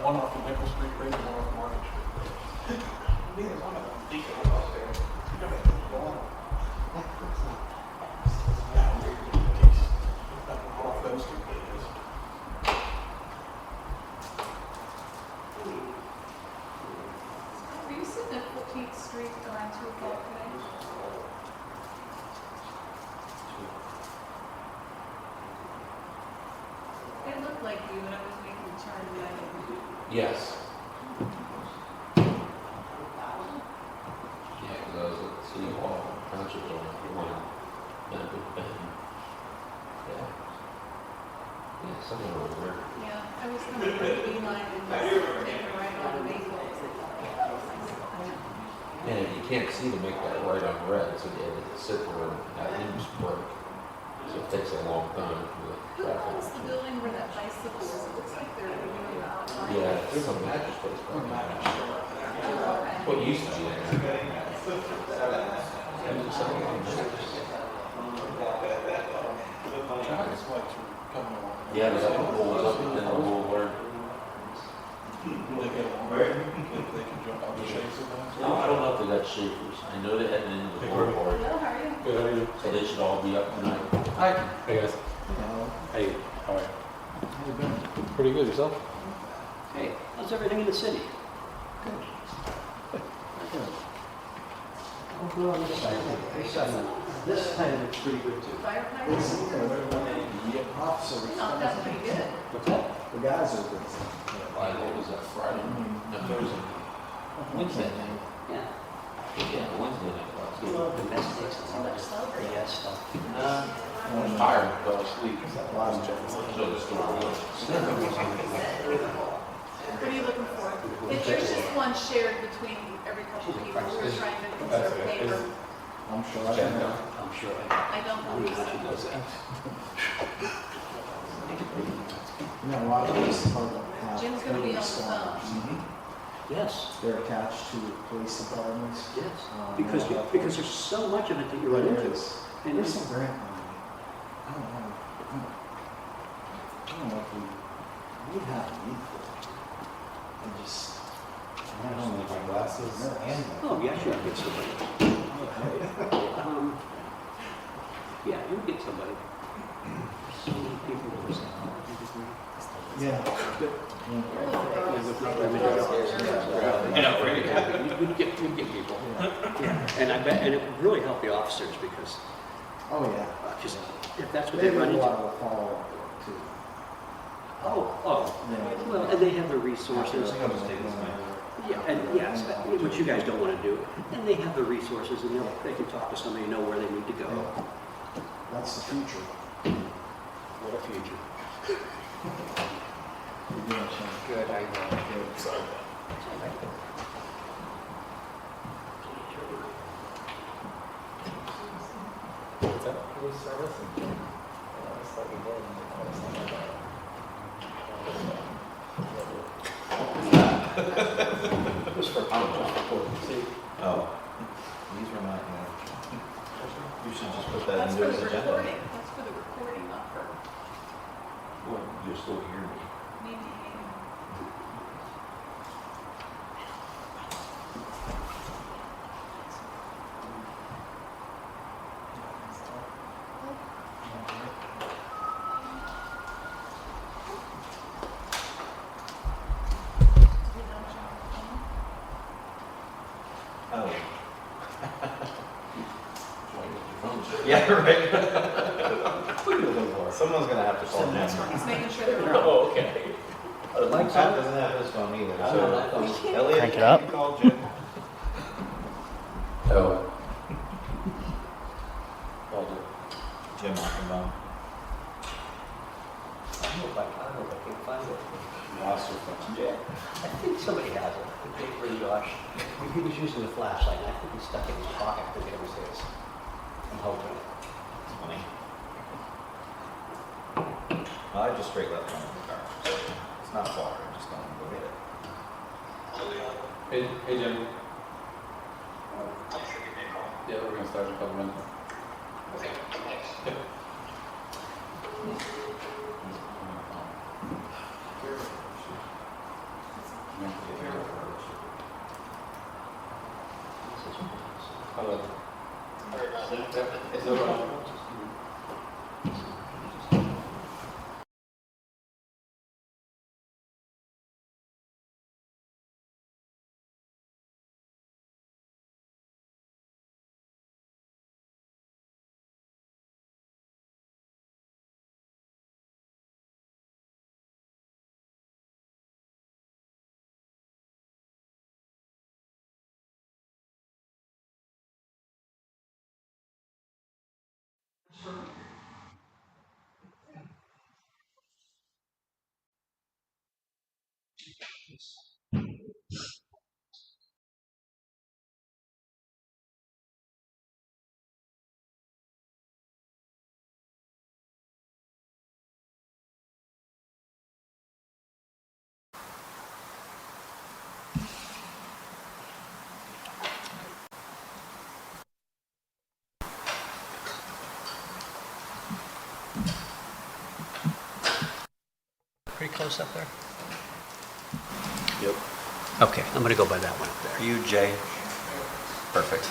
One off of Maple Street Bridge and one off Market Street. Neither one of them decent up there. You don't have to go on. Off those two bridges. Were you sitting at 14th Street around 2 o'clock today? It looked like you when I was making the turn and I didn't. Yes. Yeah, because I was at City Hall, concert on one, and a big band. Yeah. Yeah, somewhere over there. Yeah, I was coming from the line and just taking right on the maple. And you can't see to make that right on red, so you had to sit there and that leaves break. So it takes a long time for the Who traffic. owns the building where that bicycle is? It looks like they're doing the outside. Yeah, there's a mattress place. Or mattress store. Okay. What used to be there. Giants lights are coming along. Yeah, there's a whole up and then the whole word. They get along. They can jump on the shades of them. No, I don't know if they got shakers. I know they had an into the board, Hello, how are you? Good, how are you? so they should all be up tonight. Hi. Hey guys. Hey, how are you? How you been? Pretty good, yourself? Hey, how's everything in the city? This side looks pretty good too. Firefighters? Officers. No, that's pretty good. What's that? The guys are good. Why, what was that, Friday? No, Thursday. Wednesday night. Yeah. Yeah, Wednesday night. You know, domestics and all that BS stuff. I'm tired, fell asleep. So the story was. What are you looking for? There's just one shared between every couple of people who are trying to conserve paper. I'm sure I can. I'm sure. I don't believe so. You know, a lot of police departments have. Jim's gonna be on the police phone. cars. Yes, They're attached to police departments. yes. Because there's so much of it that you run into. And There's it's, some grant money. I don't know. I don't know if we have a need for it. And just. I don't know, my glasses and. oh, yeah, sure, get somebody. Yeah, you'll get somebody. So many people who are Yeah. We'd get people. Yeah, and I bet, and it would really help the officers because, Oh, yeah. just, if that's what They they have run a into. lot of follow-up too. Oh, Yeah. well, and they have the resources. Yeah, and yes, what you guys don't want to do. And they have the resources and they can talk to somebody and know where they need to go. That's the future. What a future. You're doing something. Good, I know. Sorry. What's that? Who's servicing? It's like a board and they call it something like that. It was for see. Oh, these were not, you should just put that That's into for his the agenda. recording. That's for the recording, not for Well, you'll still hear me. me. Oh, Why you your phone? yeah, right. What are you looking for? Someone's gonna have to call him. He's making sure they're on. Oh, okay. Mike's Pat on? doesn't have his phone either, I'm so. on that phone. Elliot, Crank it can up. you call Jim? Oh. I'll do it. Jim Ackenbaum. I don't know if I can find it. Lost your phone. Yeah, I think somebody has it. I think really Josh. He was using the flashlight, and I think he stuck it in his pocket. I think it was his. I'm hoping. It's funny. Well, I just straight left one in the car, so it's not far, I'm just gonna go get it. Hey Jim. Yeah, we're gonna start in a couple minutes. Pretty close up there? Yep. Okay, I'm going to go by that one up there. Are you Jay? Perfect.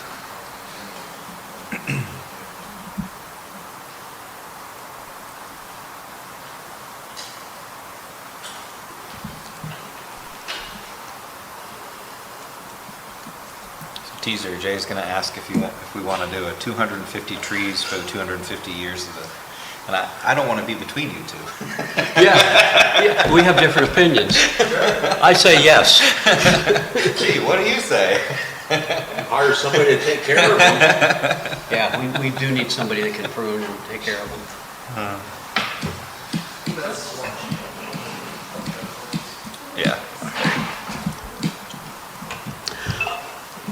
Teaser, Jay's going to ask if we want to do a 250 trees for the 250 years of the, and I don't want to be between you two. Yeah, we have different opinions. I say yes. Gee, what do you say? Hire somebody to take care of them. Yeah, we do need somebody that can prune and take care of them. Yeah.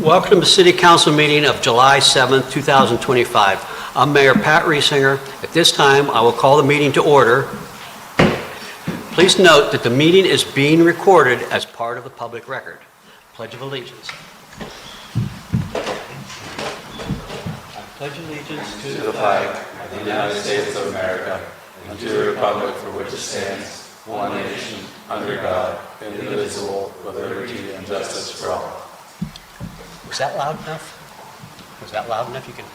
Welcome to the City Council meeting of July 7th, 2025. I'm Mayor Pat Riesinger. At this time, I will call the meeting to order. Please note that the meeting is being recorded as part of the public record. Pledge of Allegiance. I pledge allegiance To the flag of the United States of America and to the republic for which it stands, one nation, under God, indivisible, with liberty and justice for all. Was that loud enough? Was that loud enough? You can.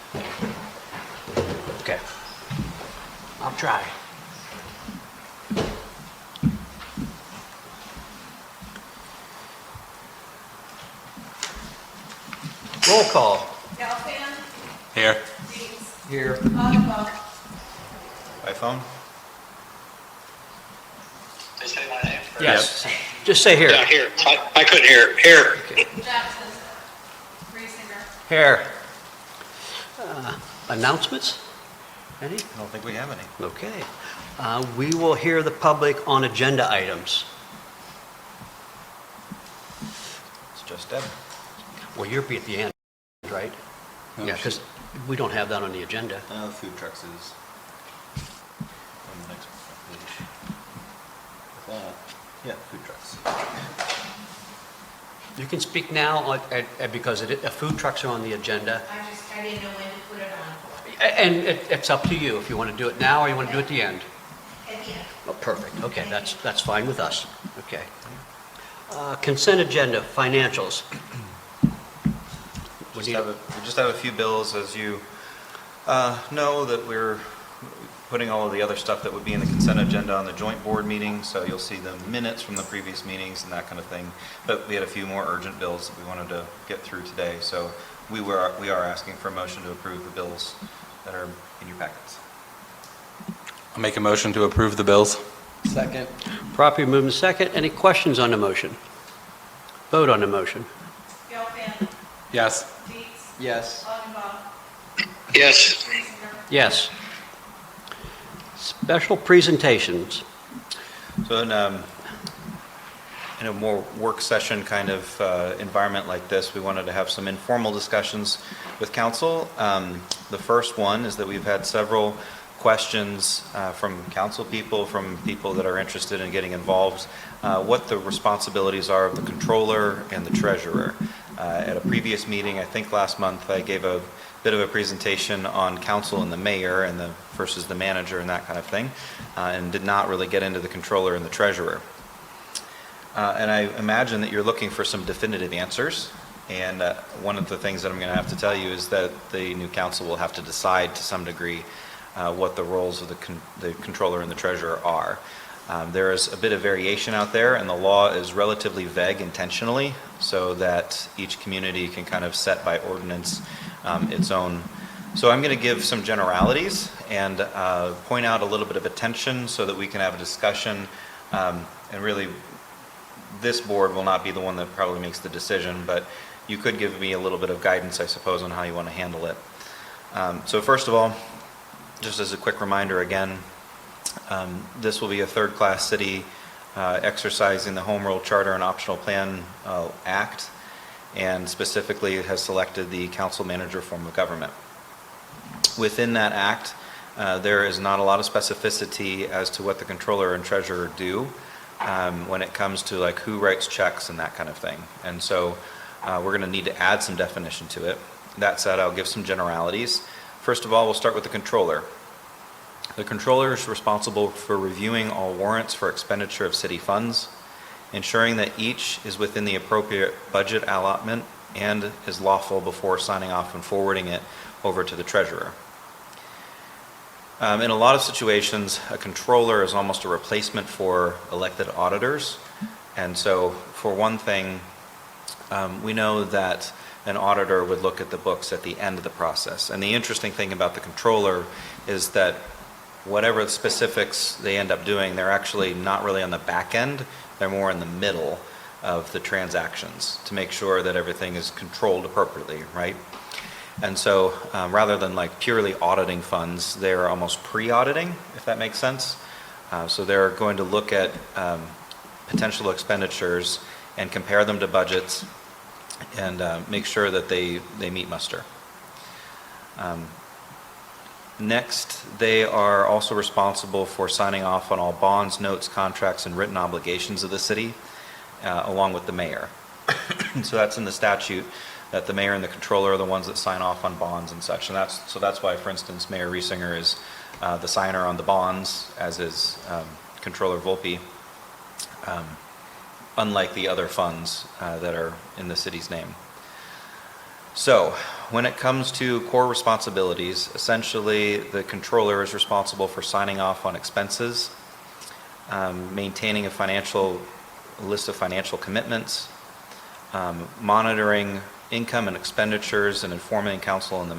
Okay. I'll try. Roll call. Gelfand, Here. Deeds, Here. Augenbaum, By phone? They say my name? Yes. Just say here. Yeah, here. I couldn't hear. Here. Jackson, Riesinger. Here. Announcements? Any? I don't think we have any. Okay. We will hear the public on agenda items. It's just Deb. Well, you'll be at the end, right? Yeah, because we don't have that on the agenda. Food trucks is on the next page. Yeah, food trucks. You can speak now because food trucks are on the agenda. I didn't know when to put it on. And it's up to you if you want to do it now or you want to do it at the end. At the end. Oh, perfect. Okay, that's fine with us. Okay. Consent agenda, financials. We just have a few bills, as you know, that we're putting all of the other stuff that would be in the consent agenda on the joint board meeting, so you'll see the minutes from the previous meetings and that kind of thing. But we had a few more urgent bills that we wanted to get through today, so we are asking for a motion to approve the bills that are in your packets. I'll make a motion to approve the bills. Second. Properly moved and second. Any questions on the motion? Vote on the motion. Gelfand, Yes. Deeds, Yes. Augenbaum, Yes. Riesinger. Yes. Special presentations. So in a more work session kind of environment like this, we wanted to have some informal discussions with council. The first one is that we've had several questions from council people, from people that are interested in getting involved, what the responsibilities are of the controller and the treasurer. At a previous meeting, I think last month, I gave a bit of a presentation on council and the mayor and versus the manager and that kind of thing, and did not really get into the controller and the treasurer. And I imagine that you're looking for some definitive answers. And one of the things that I'm going to have to tell you is that the new council will have to decide to some degree what the roles of the controller and the treasurer are. There is a bit of variation out there, and the law is relatively vague intentionally so that each community can kind of set by ordinance its own. So I'm going to give some generalities and point out a little bit of attention so that we can have a discussion. And really, this board will not be the one that probably makes the decision, but you could give me a little bit of guidance, I suppose, on how you want to handle it. So first of all, just as a quick reminder again, this will be a third-class city exercising the Home Rule Charter and Optional Plan Act, and specifically has selected the council manager form of government. Within that act, there is not a lot of specificity as to what the controller and treasurer do when it comes to like who writes checks and that kind of thing. And so we're going to need to add some definition to it. That said, I'll give some generalities. First of all, we'll start with the controller. The controller is responsible for reviewing all warrants for expenditure of city funds, ensuring that each is within the appropriate budget allotment and is lawful before signing off and forwarding it over to the treasurer. In a lot of situations, a controller is almost a replacement for elected auditors. And so for one thing, we know that an auditor would look at the books at the end of the process. And the interesting thing about the controller is that whatever the specifics they end up doing, they're actually not really on the back end, they're more in the middle of the transactions to make sure that everything is controlled appropriately, right? And so rather than like purely auditing funds, they're almost pre-auditing, if that makes sense. So they're going to look at potential expenditures and compare them to budgets and make sure that they meet muster. Next, they are also responsible for signing off on all bonds, notes, contracts, and written obligations of the city, along with the mayor. So that's in the statute, that the mayor and the controller are the ones that sign off on bonds and such. And that's why, for instance, Mayor Riesinger is the signer on the bonds, as is Controller Volpe, unlike the other funds that are in the city's name. So when it comes to core responsibilities, essentially the controller is responsible for signing off on expenses, maintaining a list of financial commitments, monitoring income and expenditures, and informing council and the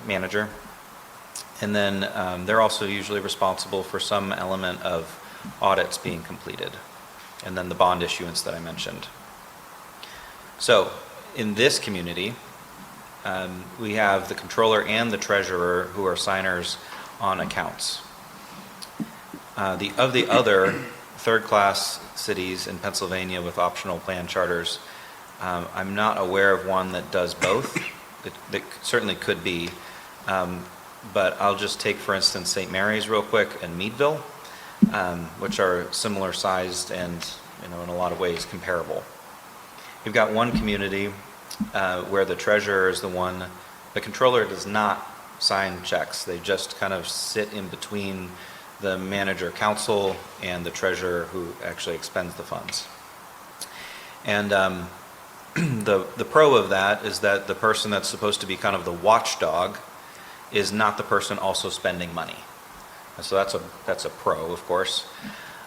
manager. And then they're also usually responsible for some element of audits being completed, and then the bond issuance that I mentioned. So in this community, we have the controller and the treasurer who are signers on accounts. Of the other third-class cities in Pennsylvania with optional plan charters, I'm not aware of one that does both. It certainly could be, but I'll just take, for instance, St. Mary's real quick and Meadville, which are similar sized and, in a lot of ways comparable. You've got one community where the treasurer is the controller does not sign checks. They just kind of sit in between the manager council and the treasurer who actually expends the funds. And the pro of that is that the person that's supposed to be kind of the watchdog is not the person also spending money. And so that's a pro, of course.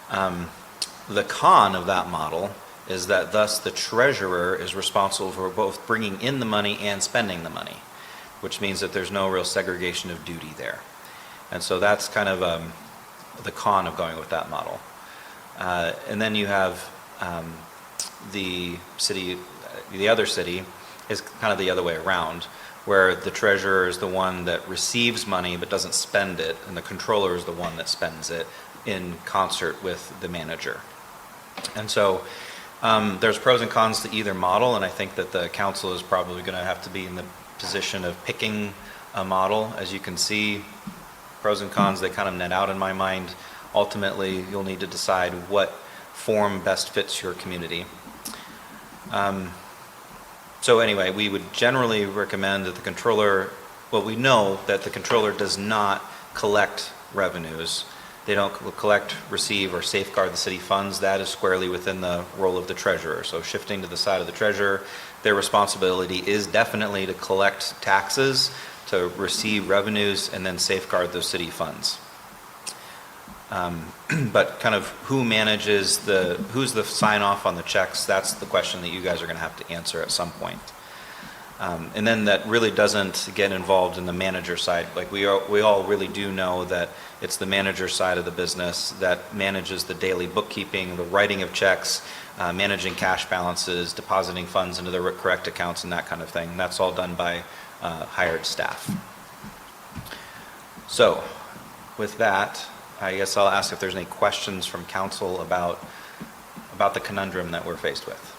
The con of that model is that thus the treasurer is responsible for both bringing in the money and spending the money, which means that there's no real segregation of duty there. And so that's kind of the con of going with that model. And then you have the other city is kind of the other way around, where the treasurer is the one that receives money but doesn't spend it, and the controller is the one that spends it in concert with the manager. And so there's pros and cons to either model, and I think that the council is probably going to have to be in the position of picking a model. As you can see, pros and cons, they kind of net out in my mind. Ultimately, you'll need to decide what form best fits your community. So anyway, we would generally recommend that the controller, well, we know that the controller does not collect revenues. they don't collect, receive, or safeguard the city funds. That is squarely within the role of the treasurer. So shifting to the side of the treasurer, their responsibility is definitely to collect taxes, to receive revenues, and then safeguard those city funds. But kind of who manages who's the sign off on the checks, that's the question that you guys are going to have to answer at some point. And then that really doesn't get involved in the manager side. Like we all really do know that it's the manager side of the business that manages the daily bookkeeping, the writing of checks, managing cash balances, depositing funds into the correct accounts, and that kind of thing. That's all done by hired staff. So with that, I guess I'll ask if there's any questions from council about the conundrum that we're faced with.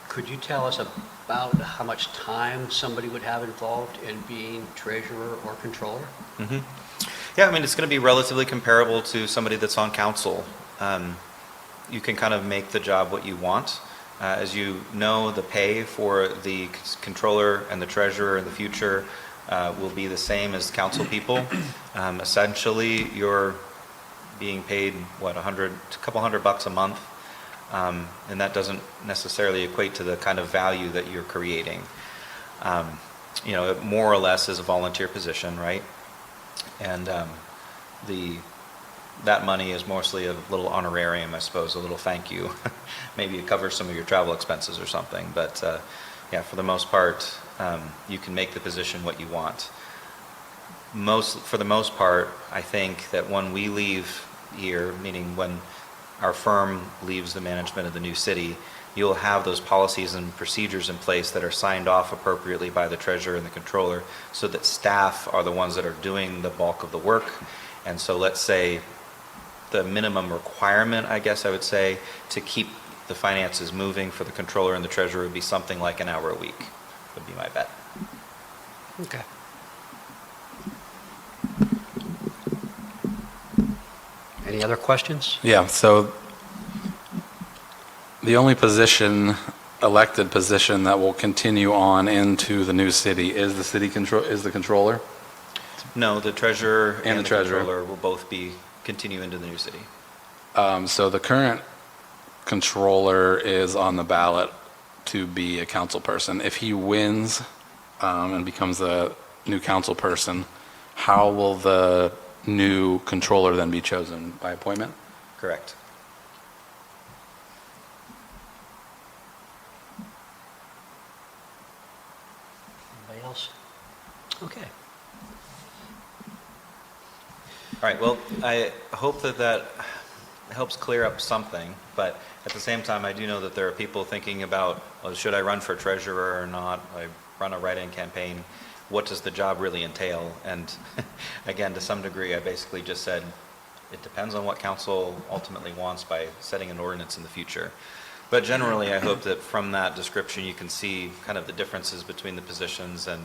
Could you tell us about how much time somebody would have involved in being treasurer or controller? Mm-hmm. Yeah, I mean, it's going to be relatively comparable to somebody that's on council. You can kind of make the job what you want. As you know, the pay for the controller and the treasurer in the future will be the same as council people. Essentially, you're being paid, what, a couple $100 a month. And that doesn't necessarily equate to the kind of value that you're creating. You know, it more or less is a volunteer position, right? And that money is mostly a little honorarium, I suppose, a little thank you. Maybe it covers some of your travel expenses or something. But yeah, for the most part, you can make the position what you want. For the most part, I think that when we leave here, meaning when our firm leaves the management of the new city, you'll have those policies and procedures in place that are signed off appropriately by the treasurer and the controller, so that staff are the ones that are doing the bulk of the work. And so let's say the minimum requirement, I guess I would say, to keep the finances moving for the controller and the treasurer would be something like an hour a week, would be my bet. Okay. Any other questions? Yeah, so the only elected position that will continue on into the new city is the controller? No, the treasurer And the treasurer. controller will both continue into the new city. So the current controller is on the ballot to be a council person. If he wins and becomes a new council person, how will the new controller then be chosen? By appointment? Correct. Anybody else? Okay. All right, well, I hope that helps clear up something, but at the same time, I do know that there are people thinking about, well, should I run for treasurer or not? I run a write-in campaign. What does the job really entail? And again, to some degree, I basically just said, it depends on what council ultimately wants by setting an ordinance in the future. But generally, I hope that from that description, you can see kind of the differences between the positions and,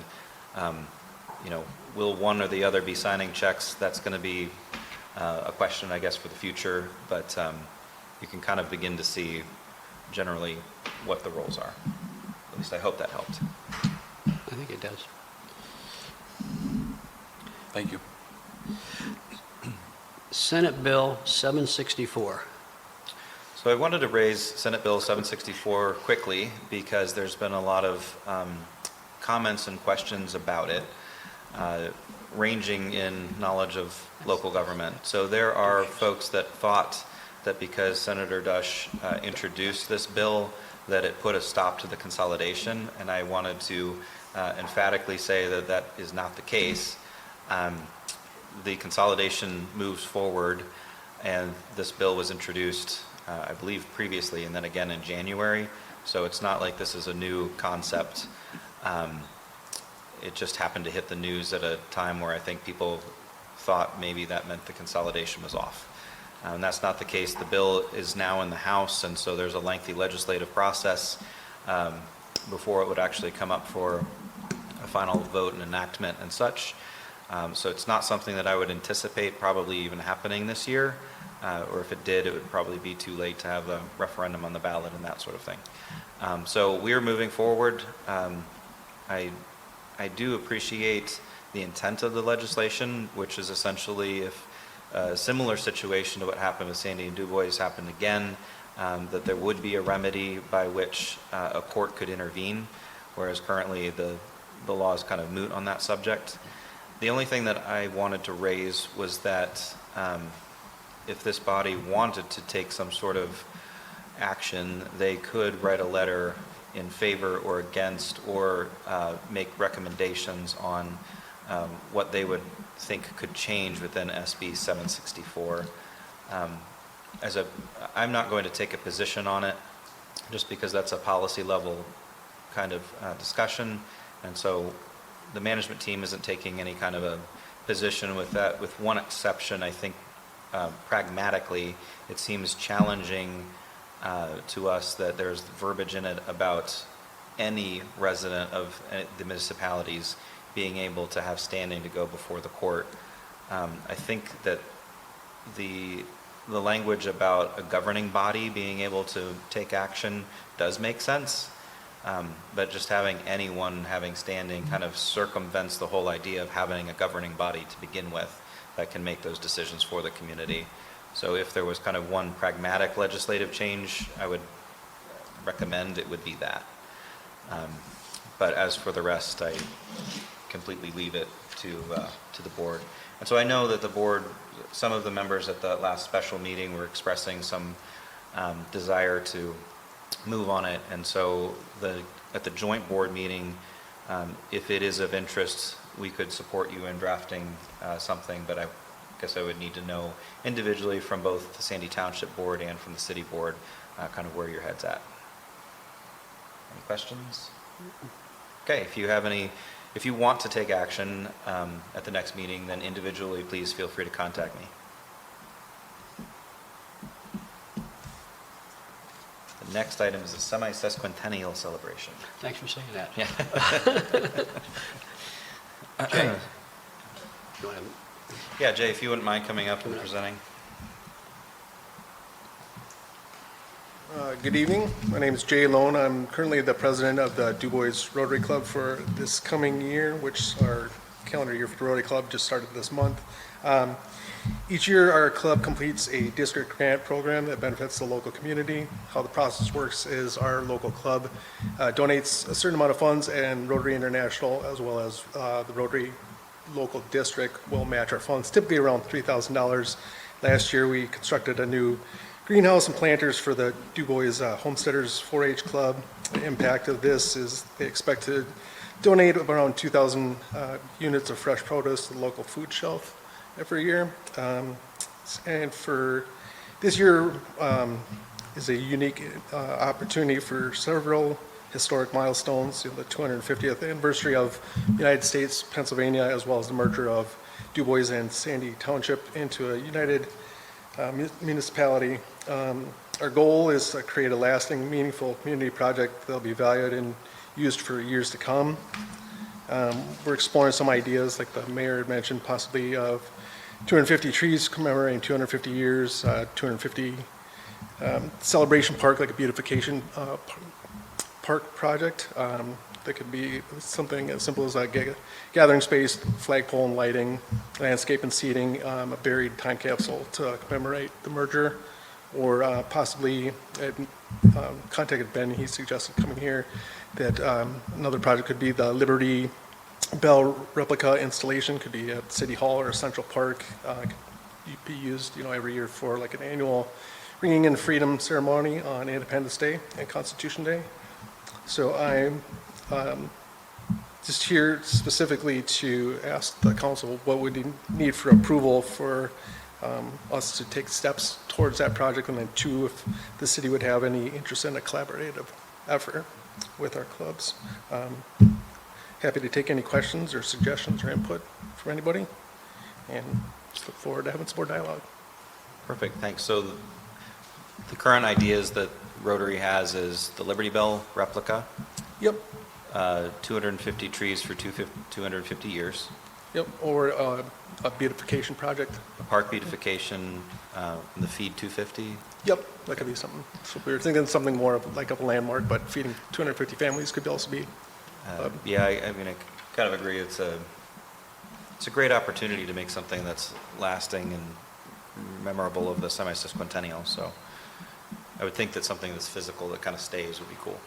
you know, will one or the other be signing checks? That's going to be a question, I guess, for the future. But you can kind of begin to see generally what the roles are. At least I hope that helped. I think it does. Thank you. Senate Bill 764. So I wanted to raise Senate Bill 764 quickly because there's been a lot of comments and questions about it, ranging in knowledge of local government. So there are folks that thought that because Senator Dush introduced this bill, that it put a stop to the consolidation, and I wanted to emphatically say that that is not the case. The consolidation moves forward, and this bill was introduced, I believe, previously, and then again in January. So it's not like this is a new concept. It just happened to hit the news at a time where I think people thought maybe that meant the consolidation was off. And that's not the case. The bill is now in the House, and so there's a lengthy legislative process before it would actually come up for a final vote and enactment and such. So it's not something that I would anticipate probably even happening this year, or if it did, it would probably be too late to have a referendum on the ballot and that sort of thing. So we're moving forward. I do appreciate the intent of the legislation, which is essentially if a similar situation to what happened with Sandy and Dubois happened again, that there would be a remedy by which a court could intervene, whereas currently the law is kind of moot on that subject. The only thing that I wanted to raise was that if this body wanted to take some sort of action, they could write a letter in favor or against, or make recommendations on what they would think could change within SB 764. I'm not going to take a position on it, just because that's a policy level kind of discussion, and so the management team isn't taking any kind of a position with that, with one exception. I think pragmatically it seems challenging to us that there's verbiage in it about any resident of the municipalities being able to have standing to go before the court. I think that the language about a governing body being able to take action does make sense, but just having anyone having standing kind of circumvents the whole idea of having a governing body to begin with that can make those decisions for the community. So if there was kind of one pragmatic legislative change, I would recommend it would be that. But as for the rest, I completely leave it to the board. And so I know that the board, some of the members at the last special meeting were expressing some desire to move on it. And so at the joint board meeting, if it is of interest, we could support you in drafting something, but I guess I would need to know individually from both the Sandy Township Board and from the City Board kind of where your head's at. Any questions? Okay, if you want to take action at the next meeting, then individually, please feel free to contact me. The next item is a semi-sesquicentennial celebration. Thanks for saying that. Yeah. Okay. You wanna- Yeah, Jay, if you wouldn't mind coming up and presenting. Good evening. My name is Jay Lone. I'm currently the president of the Dubois Rotary Club for this coming year, which our calendar year for the Rotary Club just started this month. Each year, our club completes a district grant program that benefits the local community. How the process works is our local club donates a certain amount of funds, and Rotary International, as well as the Rotary local district, will match our funds, typically around $3,000. Last year, we constructed a new greenhouse and planters for the Dubois Homesteaders 4-H Club. The impact of this is they expect to donate around 2,000 units of fresh produce to the local food shelf every year. And for this year is a unique opportunity for several historic milestones, the 250th anniversary of United States, Pennsylvania, as well as the merger of Dubois and Sandy Township into a united municipality. Our goal is to create a lasting, meaningful community project that'll be valued and used for years to come. We're exploring some ideas, like the mayor had mentioned, possibly of 250 trees commemorating 250 years, 250 celebration park, like a beautification park project. That could be something as simple as a gathering space, flagpole and lighting, landscape and seating, a buried time capsule to commemorate the merger, or possibly, contacted Ben, he suggested coming here, that another project could be the Liberty Bell replica installation, could be at City Hall or Central Park. Could be used, every year for like an annual ringing in freedom ceremony on Independence Day and Constitution Day. So I'm just here specifically to ask the council what we need for approval for us to take steps towards that project, and then two, if the city would have any interest in a collaborative effort with our clubs. Happy to take any questions or suggestions or input from anybody, and just look forward to having some more dialogue. Perfect, thanks. So the current ideas that Rotary has is the Liberty Bell replica. Yep. 250 trees for 250 years. Yep, or a beautification project. A park beautification, the feed 250. Yep, that could be something. So we were thinking something more of like a landmark, but feeding 250 families could also be. Yeah, I mean, I kind of agree. It's it's a great opportunity to make something that's lasting and memorable of the semi-sesquicentennial, so I would think that something that's physical that kind of stays would be cool.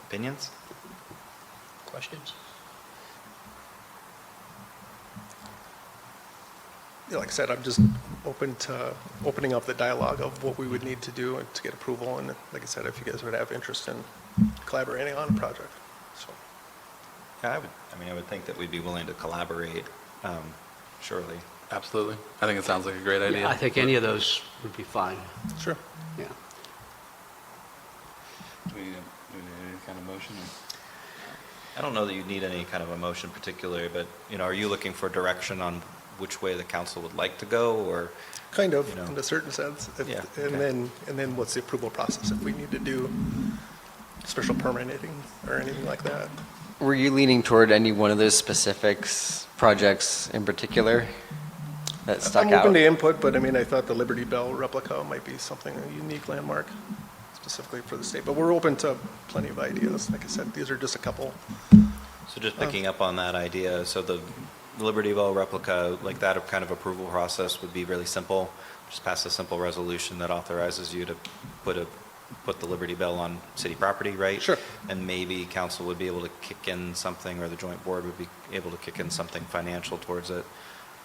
Opinions? Questions? Yeah, like I said, I'm just open to opening up the dialogue of what we would need to do and to get approval. And like I said, if you guys would have interest in collaborating on a project, so. Yeah, I would think that we'd be willing to collaborate, surely. Absolutely. I think it sounds like a great idea. Yeah, I think any of those would be fine, Sure. yeah. Do we need any kind of motion? I don't know that you need any kind of a motion particularly, but, are you looking for direction on which way the council would like to go, or? Kind of, You know. in a certain sense. Yeah, And okay. then what's the approval process if we need to do special permitting or anything like that? Were you leaning toward any one of those specifics, projects in particular that stuck I'm out? open to input, but I thought the Liberty Bell replica might be something, a unique landmark specifically for the state. But we're open to plenty of ideas. Like I said, these are just a couple. So just picking up on that idea, so the Liberty Bell replica, like that kind of approval process would be really simple. Just pass a simple resolution that authorizes you to put the Liberty Bell on city property, right? Sure. And maybe council would be able to kick in something, or the joint board would be able to kick in something financial towards it.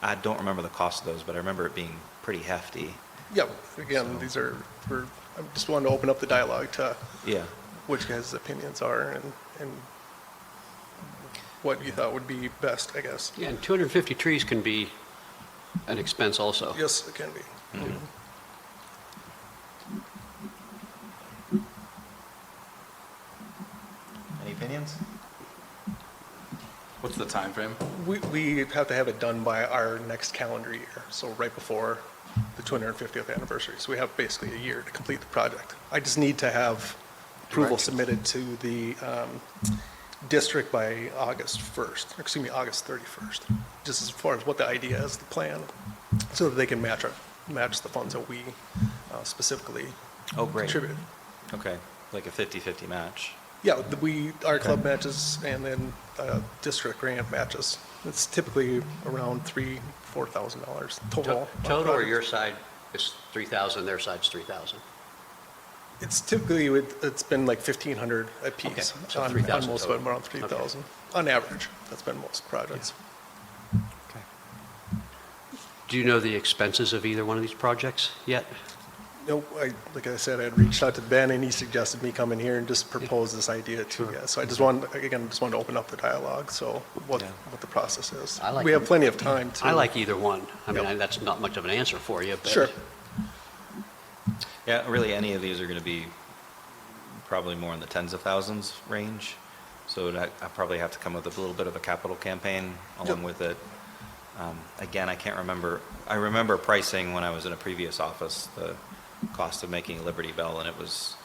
I don't remember the cost of those, but I remember it being pretty hefty. Yeah, again, these are, I just wanted to open up the dialogue to Yeah. what you guys' opinions are and what you thought would be best, I guess. Yeah, and 250 trees can be an expense also. Yes, it can be. Any opinions? What's the time frame? We have to have it done by our next calendar year, so right before the 250th anniversary. So we have basically a year to complete the project. I just need to have approval submitted to the district by August 31st, just as far as what the idea is, the plan, so that they can match the funds that we specifically Oh, great. contributed. Okay, like a 50-50 match. Yeah, our club matches and then district grant matches. It's typically around $4,000 total. Total, or your side is 3,000, their side's 3,000? It's typically, it's been like 1,500 a piece. Okay, so On 3,000 most of them, total. around 3,000, on average. That's been most projects. Okay. Do you know the expenses of either one of these projects yet? No, like I said, I had reached out to Ben and he suggested me come in here and just propose this idea to you. So I just wanted to open up the dialogue, so what the process is. I like We have them. plenty of time to. I like either one. I mean, Yep. that's not much of an answer for you, but. Sure. Yeah, really, any of these are going to be probably more in the tens of thousands range. So I probably have to come up with a little bit of a capital campaign along with it. Again, I can't remember. I remember pricing when I was in a previous office, the cost of making a Liberty Bell, and it was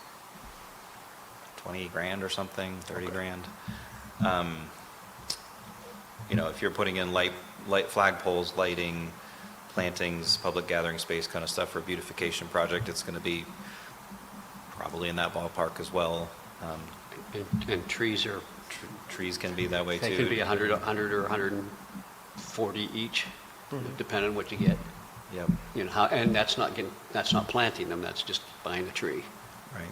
20 grand or something, 30 grand. If you're putting in light flagpoles, lighting, plantings, public gathering space kind of stuff for a beautification project, it's going to be probably in that ballpark as well. And trees are, Trees can be that way too. they can be 100 or 140 each, depending on what you get. Yep, And that's not planting them, that's just buying the tree. right.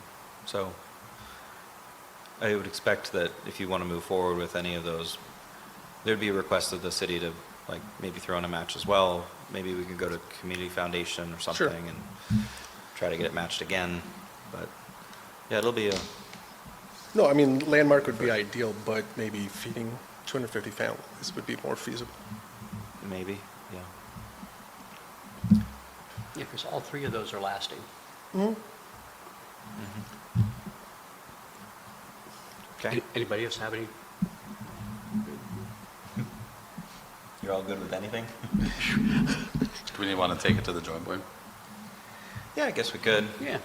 So I would expect that if you want to move forward with any of those, there'd be a request of the city to maybe throw in a match as well. Maybe we could go to Community Foundation or something and try to get it matched again. But yeah, it'll be No, landmark would be ideal, but maybe feeding 250 families would be more feasible. maybe, yeah. Yeah, because all three of those are lasting. Okay. Anybody else have any? You're all good with anything? Do we want to take it to the joint board? Yeah, I guess we could. Yeah.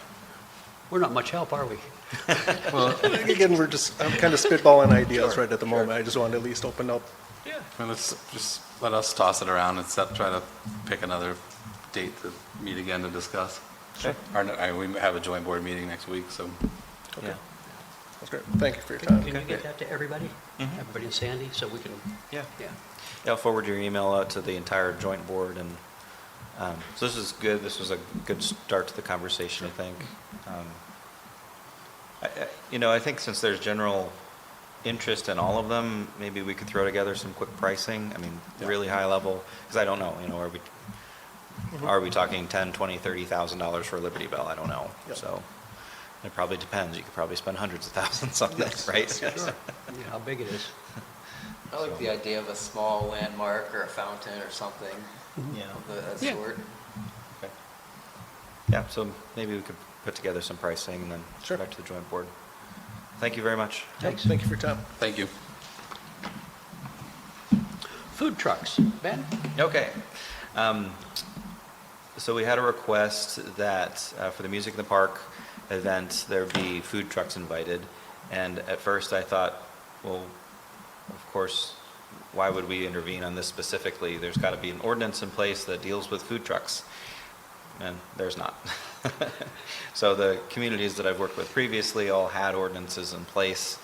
We're not much help, are we? Well, again, I'm kind of spitballing ideas right at the moment. I just wanted to at least open up. Yeah. Let's just let us toss it around and try to pick another date to meet again to discuss. Okay. We have a joint board meeting next week, so. Yeah. That's great. Thank you for your time. Can you get that to everybody? Everybody in Sandy, so we can, Yeah. yeah. Yeah, I'll forward your email out to the entire joint board, and so this is good. This was a good start to the conversation, I think. I think since there's general interest in all of them, maybe we could throw together some quick pricing. I mean, really high level, because I don't know, are we talking $10,000, $20,000, $30,000 for a Liberty Bell? I don't know. Yep. So it probably depends. You could probably spend hundreds of thousands on this, right? Yeah, how big it is. I like the idea of a small landmark or a fountain or something Yeah. of that Yeah. sort. Okay. Yeah, so maybe we could put together some pricing and then Sure. back to the joint board. Thank you very much. Thanks. Thank you for your time. Thank you. Food trucks. Ben? Okay. So we had a request that for the Music in the Park event, there be food trucks invited. And at first I thought, well, of course, why would we intervene on this specifically? There's got to be an ordinance in place that deals with food trucks. And there's not. So the communities that I've worked with previously all had ordinances in place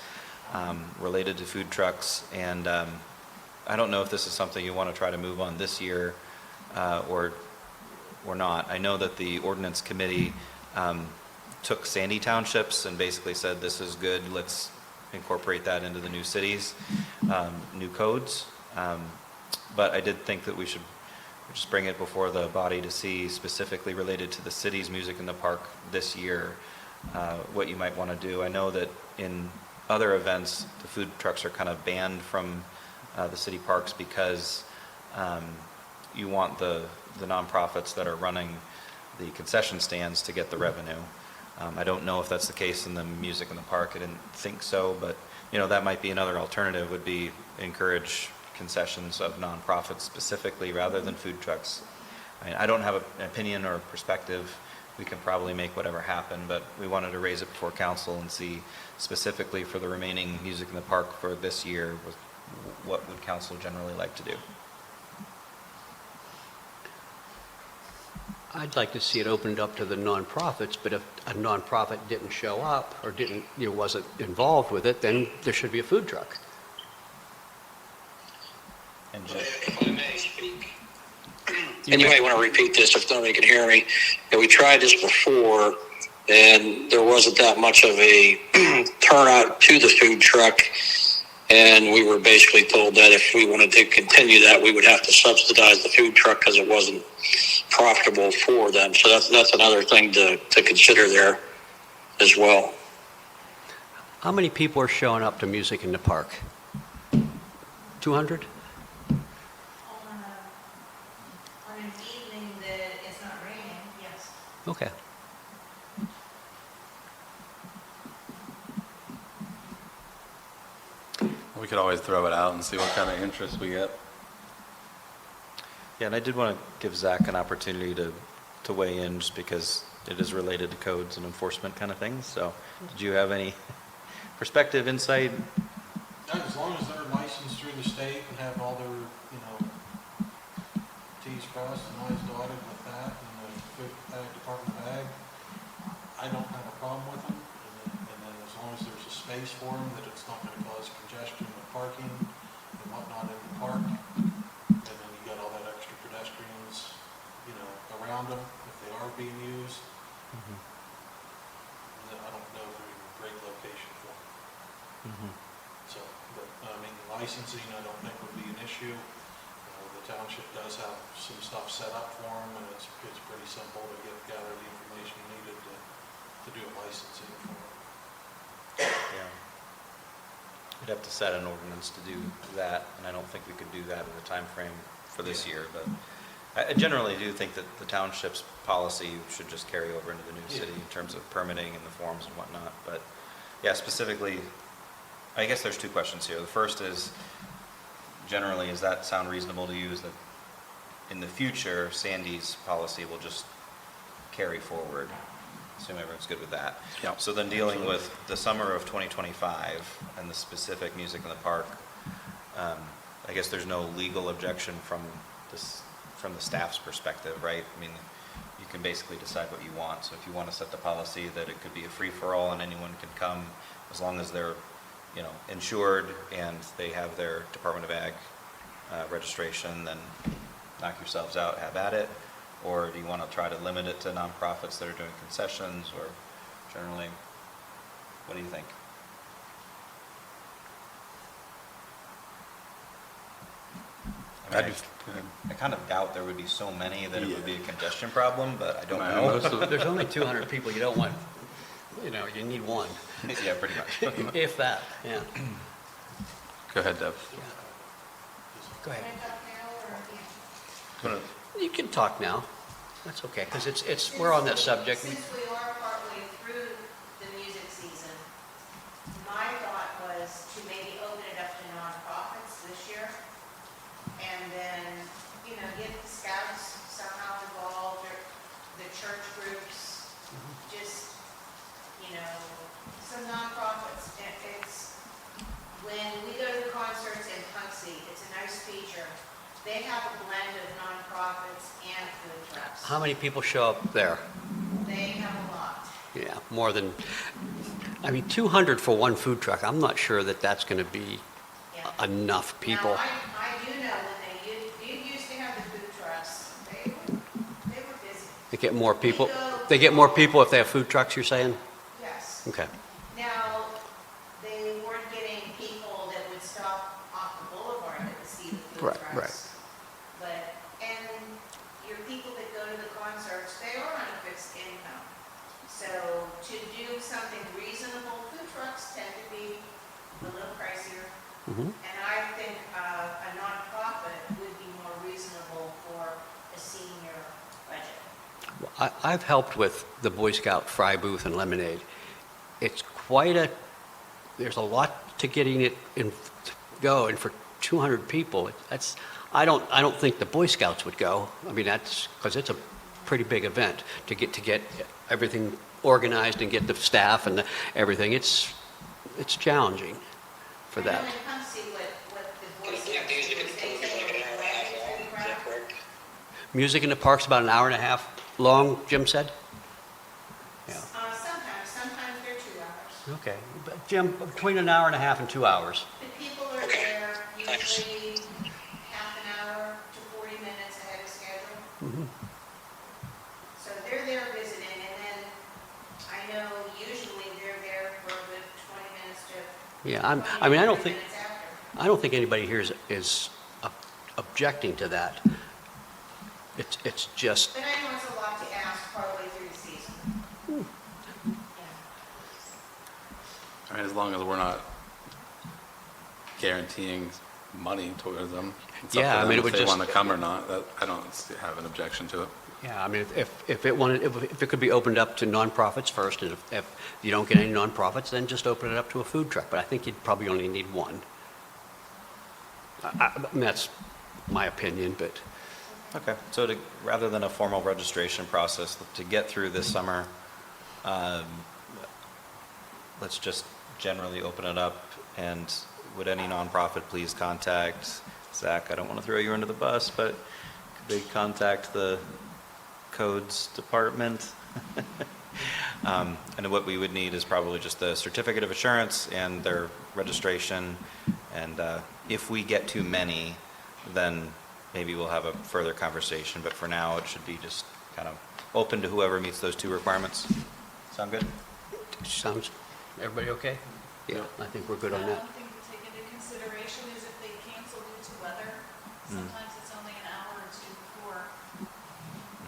related to food trucks. And I don't know if this is something you want to try to move on this year or not. I know that the ordinance committee took Sandy townships and basically said, this is good, let's incorporate that into the new cities, new codes. But I did think that we should just bring it before the body to see specifically related to the city's Music in the Park this year, what you might want to do. I know that in other events, the food trucks are kind of banned from the city parks because you want the nonprofits that are running the concession stands to get the revenue. I don't know if that's the case in the Music in the Park. I didn't think so, but that might be another alternative, would be encourage concessions of nonprofits specifically rather than food trucks. I don't have an opinion or a perspective. We can probably make whatever happen, but we wanted to raise it before council and see specifically for the remaining Music in the Park for this year, what would council generally like to do? I'd like to see it opened up to the nonprofits, but if a nonprofit didn't show up or wasn't involved with it, then there should be a food truck. And If I may speak, and you might want to repeat this if nobody can hear me. We tried this before, and there wasn't that much of a turnout to the food truck, and we were basically told that if we wanted to continue that, we would have to subsidize the food truck because it wasn't profitable for them. So that's another thing to consider there as well. How many people are showing up to Music in the Park? 200? On an evening that it's not raining, yes. Okay. We could always throw it out and see what kind of interest we get. Yeah, and I did want to give Zach an opportunity to weigh in just because it is related to codes and enforcement kind of things. So did you have any perspective, insight? As long as they're licensed through the state and have all their, T's crossed and I's dotted with that, and the food department of ag, I don't have a problem with them. And then as long as there's a space for them, that it's not going to cause congestion with parking and whatnot in the park. And then you got all that extra pedestrians, around them if they are being used. And then I don't know if they're even a great location for them. So, but licensing I don't think would be an issue. The township does have some stuff set up for them, and it's pretty simple to gather the information needed to do a licensing for them. Yeah. We'd have to set an ordinance to do that, and I don't think we could do that in the time frame for this year, but I generally do think that the township's policy should just carry over into the new city in terms of permitting and the forms and whatnot. But yeah, specifically, I guess there's two questions here. The first is, generally, does that sound reasonable to you? Is that in the future, Sandy's policy will just carry forward? Assume everyone's good with that. Yep. So then dealing with the summer of 2025 and the specific Music in the Park, I guess there's no legal objection from the staff's perspective, right? I mean, you can basically decide what you want. So if you want to set the policy that it could be a free-for-all and anyone can come, as long as they're, insured and they have their Department of Ag registration, then knock yourselves out, have at it. Or do you want to try to limit it to nonprofits that are doing concessions, or generally, what do you think? I kind of doubt there would be so many that it would be a congestion problem, but I don't know. There's only 200 people, you don't want, you need one, Yeah, pretty much. if that, yeah. Go ahead, Deb. Go ahead. Can I talk now or at the end? You can talk now. That's okay, because we're on that subject. Since we are partway through the music season, my thought was to maybe open it up to nonprofits this year. And then, get the scouts somehow involved, or the church groups, just, some nonprofits. It's, when we go to the concerts in Punxsutawney, it's a nice feature. They have a blend of nonprofits and food trucks. How many people show up there? They have a lot. Yeah, more than, 200 for one food truck, I'm not sure that that's going to be Yeah. enough people. Now, I do know when they used to have the food trucks, they were busy. They get more people, We go- they get more people if they have food trucks, you're saying? Yes. Okay. Now, they weren't getting people that would stop off the boulevard that would see the food Right, trucks. right. But, and your people that go to the concerts, they are on a fixed income. So to do something reasonable, food trucks tend to be a little pricier. Mhm. And I think a nonprofit would be more reasonable for a senior budget. I've helped with the Boy Scout fry booth and lemonade. It's there's a lot to getting it in to go, and for 200 people, I don't think the Boy Scouts would go. That's because it's a pretty big event to get everything organized and get the staff and everything. It's challenging for that. I know in Punxsutawney what the Boy Scouts do is they take a wagon through the ground. Music in the park's about an hour and a half long, Jim said? Yeah. Sometimes they're 2 hours. Okay. But Jim, between an hour and a half and 2 hours. The people are there usually half an hour to 40 minutes ahead of schedule. Mhm. So they're there visiting, and then I know usually they're there for a good 20 minutes to Yeah, 20 I don't think, minutes after. I don't think anybody here is objecting to that. It's just, But I know it's a lot to ask partway through the season. Yeah. As long as we're not guaranteeing money towards them. It's up Yeah, to I them mean, it if would they just- want to come or not, I don't have an objection to it. yeah, if it could be opened up to nonprofits first, and if you don't get any nonprofits, then just open it up to a food truck. But I think you'd probably only need one. That's my opinion, but Okay, so rather than a formal registration process, to get through this summer, let's just generally open it up, and would any nonprofit please contact Zach? I don't want to throw you under the bus, but could they contact the codes department? And what we would need is probably just the certificate of assurance and their registration, and if we get too many, then maybe we'll have a further conversation, but for now, it should be just kind of open to whoever meets those two requirements. Sound good? sounds, everybody okay? Yeah, I think we're good on that. One thing to take into consideration is if they cancel due to weather, sometimes it's only an hour or two before.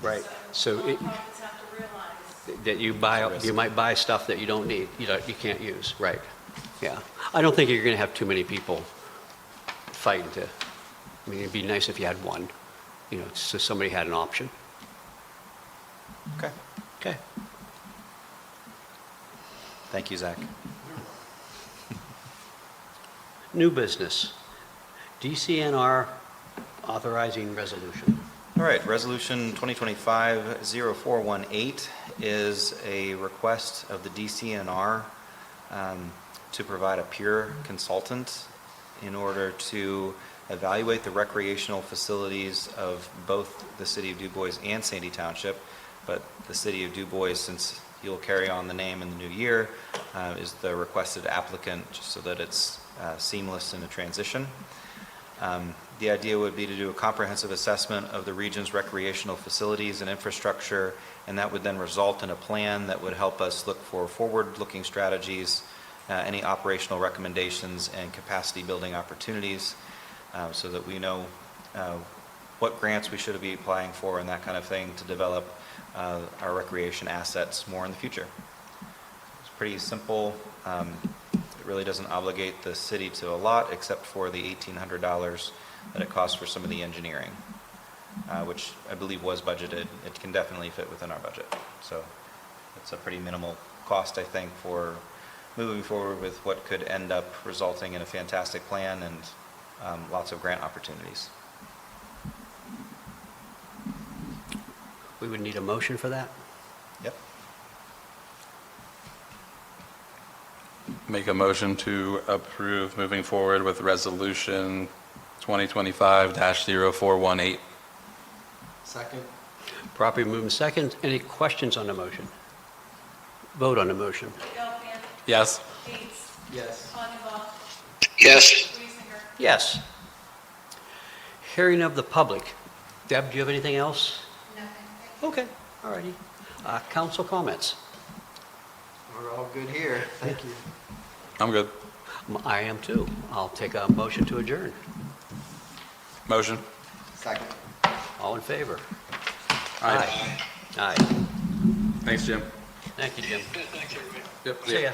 Right. So it- Nonprofits have to realize. That It's a you risk. might buy stuff that you don't need, you can't use, right? Yeah. I don't think you're going to have too many people fighting it'd be nice if you had one, so somebody had an option. Okay. Okay. Thank you, Zach. New business. DCNR authorizing resolution. All right, Resolution 2025-0418 is a request of the DCNR to provide a peer consultant in order to evaluate the recreational facilities of both the city of Dubois and Sandy Township But the city of Dubois, since you'll carry on the name in the new year, is the requested applicant, just so that it's seamless in the transition. The idea would be to do a comprehensive assessment of the region's recreational facilities and infrastructure, and that would then result in a plan that would help us look for forward-looking strategies, any operational recommendations, and capacity-building opportunities, so that we know what grants we should be applying for and that kind of thing to develop our recreation assets more in the future. It's pretty simple. It really doesn't obligate the city to a lot, except for the $1,800 that it costs for some of the engineering, which I believe was budgeted. It can definitely fit within our budget. So it's a pretty minimal cost, I think, for moving forward with what could end up resulting in a fantastic plan and lots of grant opportunities. We would need a motion for that? Yep. Make a motion to approve moving forward with resolution 2025-0418. Second? Properly moved and second. Any questions on the motion? Vote on the motion. Gelfen, Yes. Bates, Yes. Augenbaugh, Yes. Reesinger. Yes. Hearing of the public. Deb, do you have anything else? Nothing. Okay, all righty. Council comments. We're all good here. Thank you. I'm good. I am too. I'll take a motion to adjourn. Motion. Second. All in favor? Aye. Aye. Thanks, Jim. Thank you, Jim. Thanks, everybody. Yep. See ya.